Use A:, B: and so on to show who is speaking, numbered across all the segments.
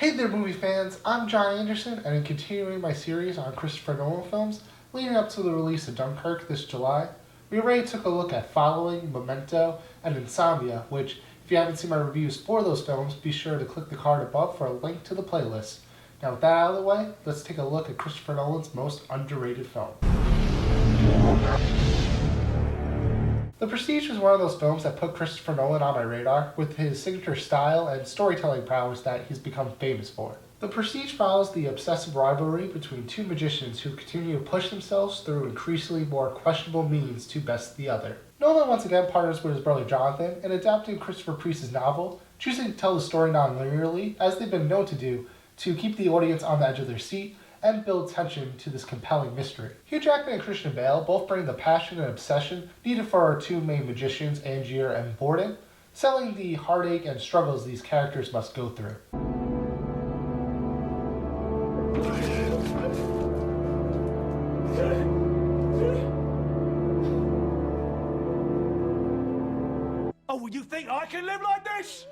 A: Hey there movie fans, I'm John Anderson, and in continuing my series on Christopher Nolan films, leading up to the release of Dunkirk this July, we already took a look at Following, Memento, and Insomnia, which, if you haven't seen my reviews for those films, be sure to click the card above for a link to the playlist. Now with that out of the way, let's take a look at Christopher Nolan's most underrated film. The Prestige was one of those films that put Christopher Nolan on my radar with his signature style and storytelling prowess that he's become famous for. The Prestige follows the obsessive rivalry between two magicians who continue to push themselves through increasingly more questionable means to best the other. Nolan once again partners with his brother Jonathan in adapting Christopher Priest's novel, choosing to tell the story non-linearly, as they've been known to do, to keep the audience on the edge of their seat and build tension to this compelling mystery. Hugh Jackman and Christian Bale both bring the passion and obsession needed for our two main magicians, Angier and Borden, selling the heartache and struggles these characters must go through.
B: Oh, well, you think I can live like this?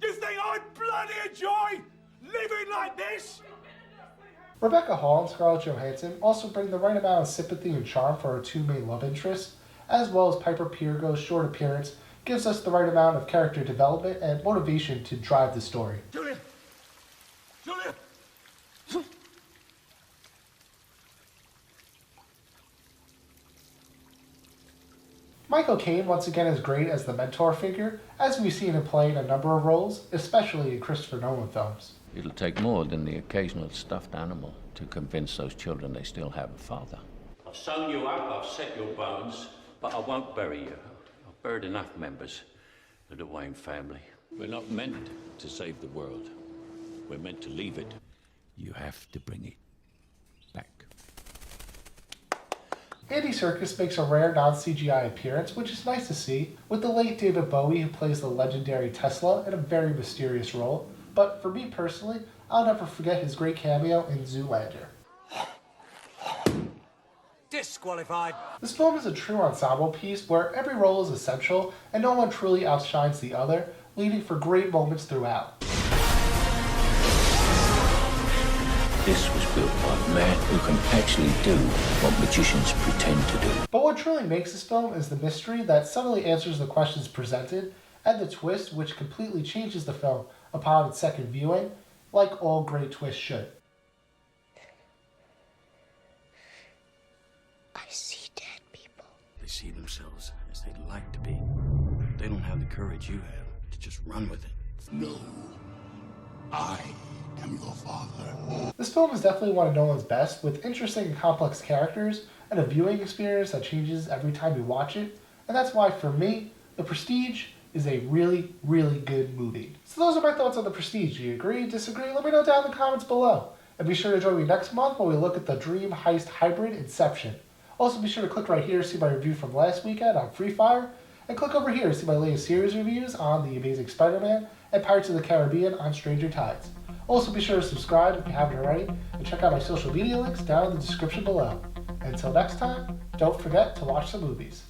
B: You think I bloody enjoy living like this?
A: Rebecca Hall and Scarlett Johansson also bring the right amount of sympathy and charm for our two main love interests, as well as Piper Pergo's short appearance gives us the right amount of character development and motivation to drive the story.
B: Julia! Julia!
A: Michael Caine once again is great as the mentor figure, as we've seen him play in a number of roles, especially in Christopher Nolan films.
C: It'll take more than the occasional stuffed animal to convince those children they still have a father.
D: I've sewn you up, I've set your bones, but I won't bury you. I've buried enough members of the Wayne family.
C: We're not meant to save the world. We're meant to leave it. You have to bring it back.
A: Andy Serkis makes a rare non-CGI appearance, which is nice to see, with the late David Bowie who plays the legendary Tesla in a very mysterious role. But for me personally, I'll never forget his great cameo in Zoolander.
B: Disqualified.
A: This film is a true ensemble piece where every role is essential and no one truly outshines the other, leading for great moments throughout.
C: This was built by a man who can actually do what magicians pretend to do.
A: But what truly makes this film is the mystery that subtly answers the questions presented, and the twist which completely changes the film upon its second viewing, like all great twists should.
E: I see dead people.
F: They see themselves as they'd like to be. They don't have the courage you have to just run with it.
E: No, I am your father.
A: This film is definitely one of Nolan's best, with interesting and complex characters and a viewing experience that changes every time you watch it, and that's why, for me, The Prestige is a really, really good movie. So those are my thoughts on The Prestige. Do you agree, disagree? Let me know down in the comments below. And be sure to join me next month when we look at the dream heist hybrid Inception. Also be sure to click right here to see my review from last weekend on Free Fire, and click over here to see my latest series reviews on The Amazing Spider-Man and Pirates of the Caribbean on Stranger Tides. Also be sure to subscribe if you haven't already, and check out my social media links down in the description below. Until next time, don't forget to watch some movies.